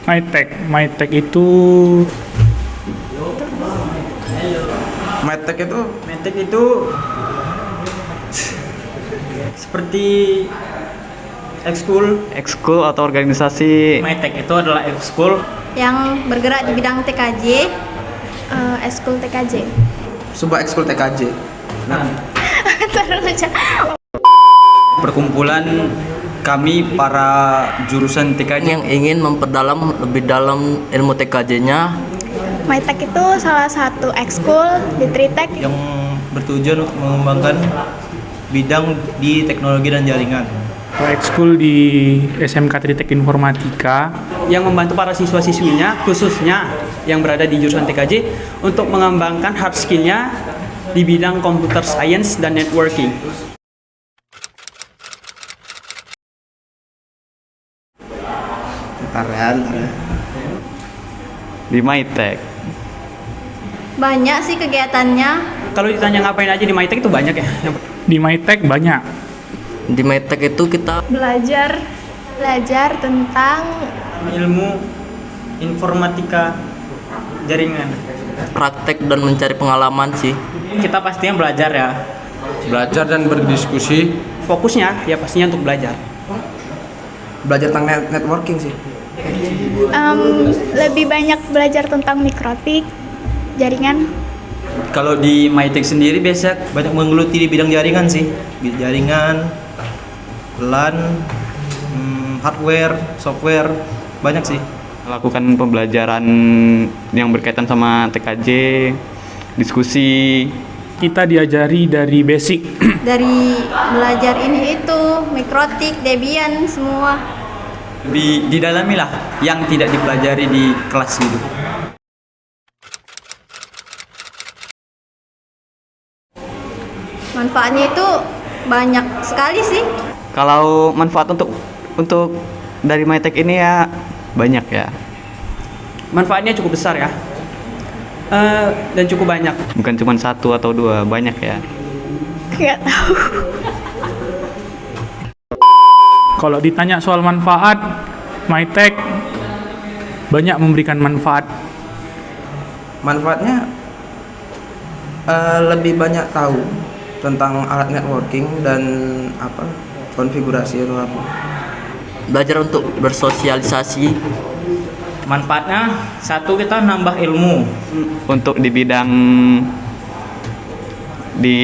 MyTech itu Medtech itu seperti ekskul atau organisasi. Medtech itu adalah ekskul yang bergerak di bidang TKJ, ekskul TKJ. Sebuah ekskul TKJ. perkumpulan kami para jurusan TKJ Yang ingin memperdalam lebih dalam ilmu TKJ-nya. MyTech itu salah satu ekskul di Tritek yang bertujuan untuk mengembangkan bidang di teknologi dan jaringan. ekskul di SMK Tritek Informatika yang membantu para siswa-siswinya khususnya yang berada di jurusan TKJ untuk mengembangkan hard skill-nya di bidang computer science dan networking. Ntar ya. Di MyTech Banyak sih kegiatannya. Kalau ditanya ngapain aja di MyTech itu banyak ya. di MyTech banyak. Di MyTech itu kita belajar tentang ilmu informatika jaringan. praktek dan mencari pengalaman sih. Kita pastinya belajar ya. Belajar dan berdiskusi. Fokusnya ya pastinya untuk belajar. Belajar tentang networking sih. lebih banyak belajar tentang mikrotik, jaringan. Kalau di MyTech sendiri biasa banyak menggeluti di bidang jaringan sih. Jaringan, LAN, hardware, software, banyak sih. Lakukan pembelajaran yang berkaitan sama TKJ, diskusi. Kita diajari dari basic. Dari belajar ini itu, mikrotik, Debian, semua. Lebih didalami lah yang tidak dipelajari di kelas gitu. Manfaatnya itu banyak sekali sih. Kalau manfaat untuk dari MyTech ini ya banyak ya. Manfaatnya cukup besar ya. Dan cukup banyak. Bukan cuma satu atau dua, banyak ya. Nggak tahu. Kalau ditanya soal manfaat, MyTech banyak memberikan manfaat. Manfaatnya lebih banyak tahu tentang alat networking dan konfigurasi atau apa. Belajar untuk bersosialisasi. Manfaatnya satu, kita nambah ilmu. Untuk di bidang di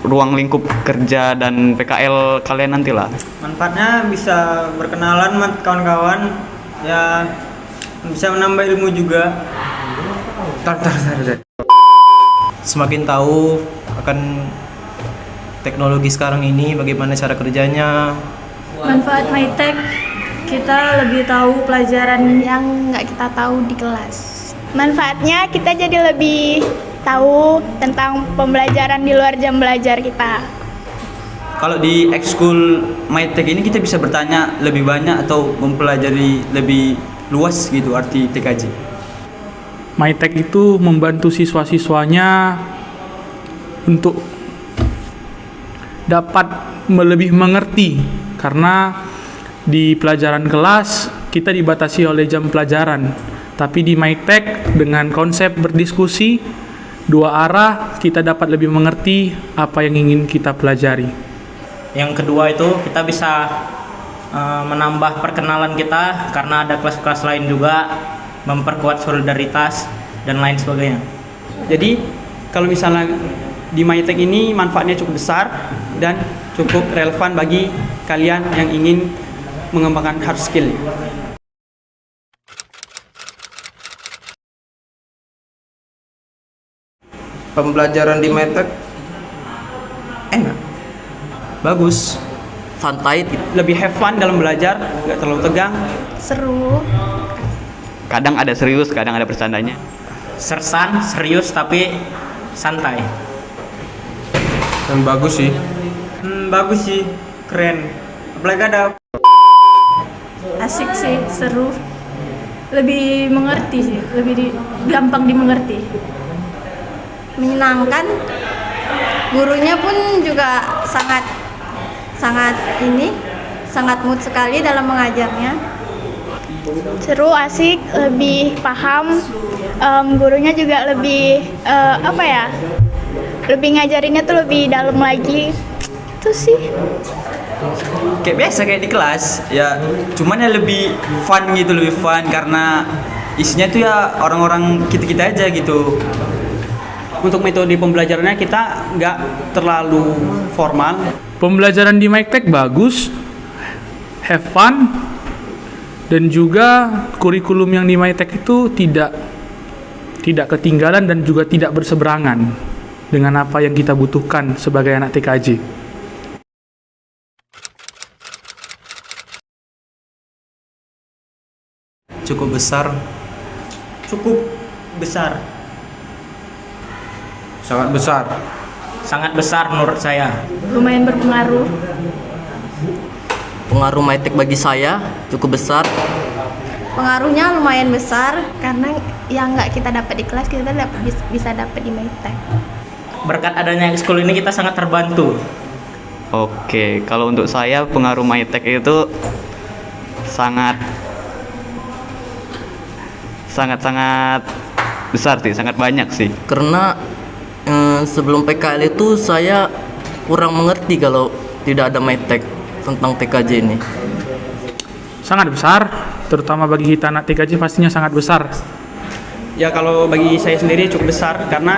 ruang lingkup kerja dan PKL kalian nantilah. Manfaatnya bisa berkenalan sama kawan-kawan, ya bisa menambah ilmu juga. Semakin tahu akan teknologi sekarang ini, bagaimana cara kerjanya. Manfaat MyTech, kita lebih tahu pelajaran yang nggak kita tahu di kelas. Manfaatnya kita jadi lebih tahu tentang pembelajaran di luar jam belajar kita. Kalau di ekskul MyTech ini kita bisa bertanya lebih banyak atau mempelajari lebih luas gitu arti TKJ. MyTech itu membantu siswa-siswanya untuk dapat lebih mengerti, karena di pelajaran kelas kita dibatasi oleh jam pelajaran. Tapi di MyTech dengan konsep berdiskusi dua arah, kita dapat lebih mengerti apa yang ingin kita pelajari. Yang kedua itu kita bisa menambah perkenalan kita karena ada kelas-kelas lain juga, memperkuat solidaritas dan lain sebagainya. Jadi kalau misalnya di MyTech ini manfaatnya cukup besar dan cukup relevan bagi kalian yang ingin mengembangkan hard skill. Pembelajaran di MyTech enak, Bagus. Santai, Lebih have fun dalam belajar, nggak terlalu tegang. Seru. kadang ada serius, kadang ada bercandanya. Sersan, serius tapi santai. dan bagus sih. Bagus sih, keren. Apalagi ada Asik sih, seru. Lebih mengerti sih, gampang dimengerti. Menyenangkan. Gurunya pun juga sangat mood sekali dalam mengajarnya. Seru, asik, lebih paham. Gurunya juga lebih lebih ngajarinnya tuh lebih dalam lagi. Itu sih. Kayak biasa kayak di kelas ya, cuman ya lebih fun gitu, lebih fun karena isinya tuh ya orang-orang kita aja gitu. Untuk metode pembelajarannya kita nggak terlalu formal. Pembelajaran di MyTech bagus, have fun, dan juga kurikulum yang di MyTech itu tidak ketinggalan dan juga tidak berseberangan dengan apa yang kita butuhkan sebagai anak TKJ. Cukup besar. Cukup besar. Sangat besar. Sangat besar menurut saya. Lumayan berpengaruh. Pengaruh MyTech bagi saya cukup besar. Pengaruhnya lumayan besar karena yang nggak kita dapat di kelas kita bisa dapat di MyTech. Berkat adanya ekskul ini kita sangat terbantu. Oke, kalau untuk saya pengaruh MyTech itu sangat besar sih, sangat banyak sih. Karena sebelum PKL itu saya kurang mengerti kalau tidak ada MyTech tentang TKJ ini. Sangat besar, terutama bagi kita anak TKJ pastinya sangat besar. Ya kalau bagi saya sendiri cukup besar karena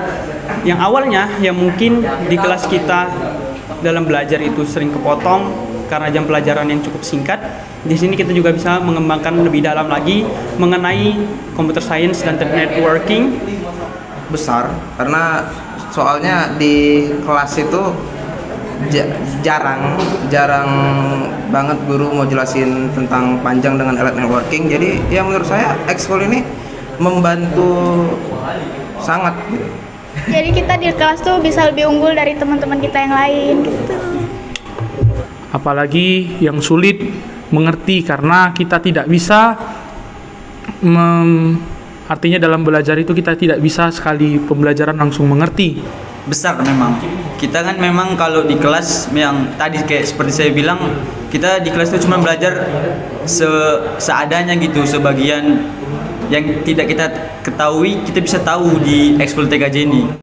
yang awalnya yang mungkin di kelas kita dalam belajar itu sering kepotong karena jam pelajaran yang cukup singkat. Di sini kita juga bisa mengembangkan lebih dalam lagi mengenai computer science dan networking. Besar karena soalnya di kelas itu jarang banget guru mau jelasin tentang panjang dengan alat networking. Jadi ya menurut saya ekskul ini membantu sangat. Jadi kita di kelas tuh bisa lebih unggul dari teman-teman kita yang lain gitu. Apalagi yang sulit mengerti karena kita tidak bisa artinya dalam belajar itu kita tidak bisa sekali pembelajaran langsung mengerti. Besar memang. Kita kan memang kalau di kelas yang tadi kayak seperti saya bilang, kita di kelas itu cuma belajar seadanya gitu, sebagian yang tidak kita ketahui kita bisa tahu di ekskul TKJ ini.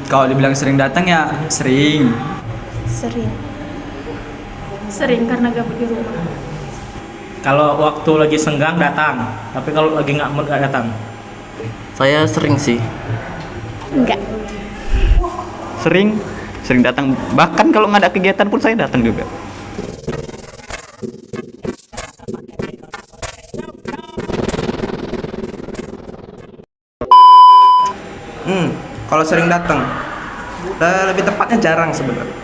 Kalau dibilang sering datang ya sering. Sering karena gabut di rumah. Kalau waktu lagi senggang datang, tapi kalau lagi nggak mood nggak datang. Saya sering sih. Enggak. Sering datang. Bahkan kalau nggak ada kegiatan pun saya datang juga. Kalau sering datang, lebih tepatnya jarang sebenarnya.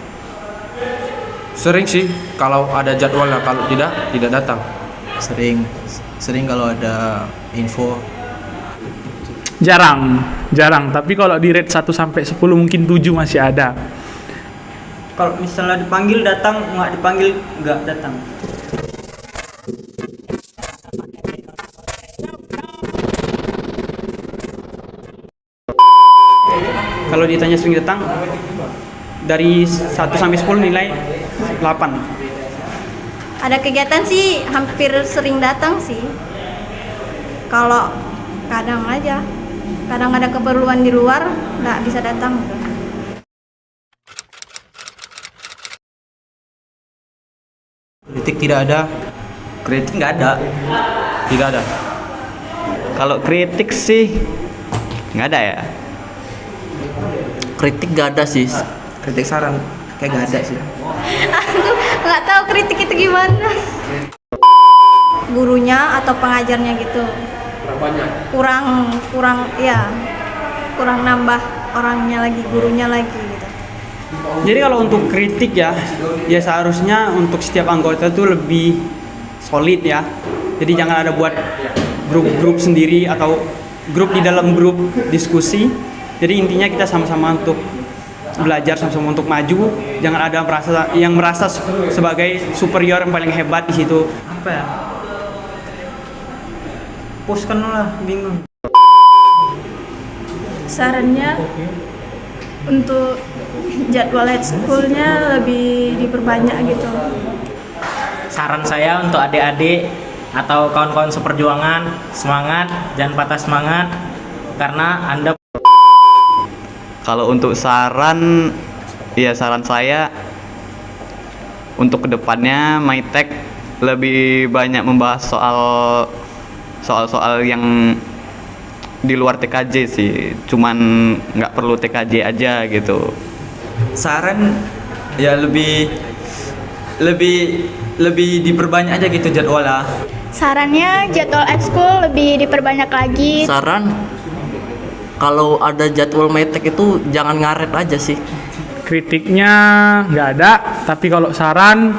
Sering sih kalau ada jadwalnya, kalau tidak datang. Sering kalau ada info. Jarang. Tapi kalau di rate 1 sampai 10 mungkin 7 masih ada. Kalau misalnya dipanggil datang, nggak dipanggil nggak datang. Kalau ditanya sering datang, dari 1 sampai 10 nilai 8. Ada kegiatan sih hampir sering datang sih. Kalau kadang aja, kadang ada keperluan di luar nggak bisa datang. Kritik tidak ada. Kritik nggak ada. Tidak ada. Kalau kritik sih nggak ada ya. Kritik gak ada sih. Kritik saran kayak gak ada sih. Aku nggak tahu kritik itu gimana. Gurunya atau pengajarnya gitu. Kurang nambah orangnya lagi, gurunya lagi gitu. Jadi kalau untuk kritik ya seharusnya untuk setiap anggota itu lebih solid ya. Jadi jangan ada buat grup-grup sendiri atau grup di dalam grup diskusi. Jadi intinya kita sama-sama untuk belajar, sama-sama untuk maju. Jangan ada yang merasa sebagai superior yang paling hebat di situ. Apa ya? Puskan lah, bingung. Sarannya untuk jadwal ekskulnya lebih diperbanyak gitu. Saran saya untuk adik-adik atau kawan-kawan seperjuangan, semangat, jangan patah semangat karena Anda. Kalau untuk saran, ya saran saya untuk kedepannya MyTech lebih banyak membahas soal-soal yang di luar TKJ sih, cuman nggak perlu TKJ aja gitu. Saran ya lebih diperbanyak aja gitu jadwalnya. Sarannya jadwal ekskul lebih diperbanyak lagi. Saran, kalau ada jadwal MyTech itu jangan ngaret aja sih. Kritiknya nggak ada, tapi kalau saran,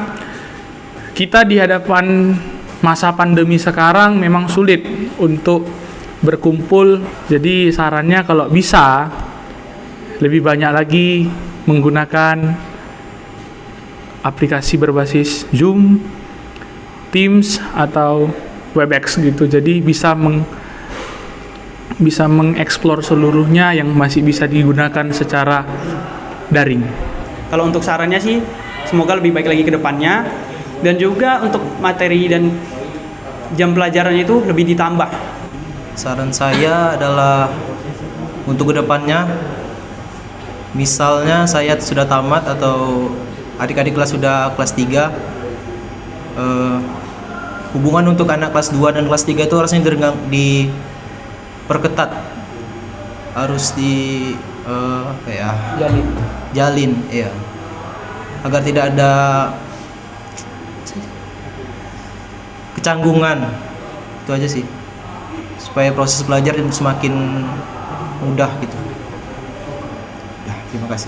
kita di hadapan masa pandemi sekarang memang sulit untuk berkumpul. Jadi sarannya kalau bisa lebih banyak lagi menggunakan aplikasi berbasis Zoom, Teams atau Webex gitu. Jadi bisa mengeksplor seluruhnya yang masih bisa digunakan secara daring. Kalau untuk sarannya sih, semoga lebih baik lagi ke depannya, dan juga untuk materi dan jam pelajarannya itu lebih ditambah. Saran saya adalah untuk kedepannya, misalnya saya sudah tamat atau adik-adik kelas sudah kelas 3, hubungan untuk anak kelas 2 dan kelas 3 itu harusnya diperketat, harus jalin ya, agar tidak ada kecanggungan. Itu aja sih, supaya proses belajar semakin mudah gitu. Ya, terima kasih.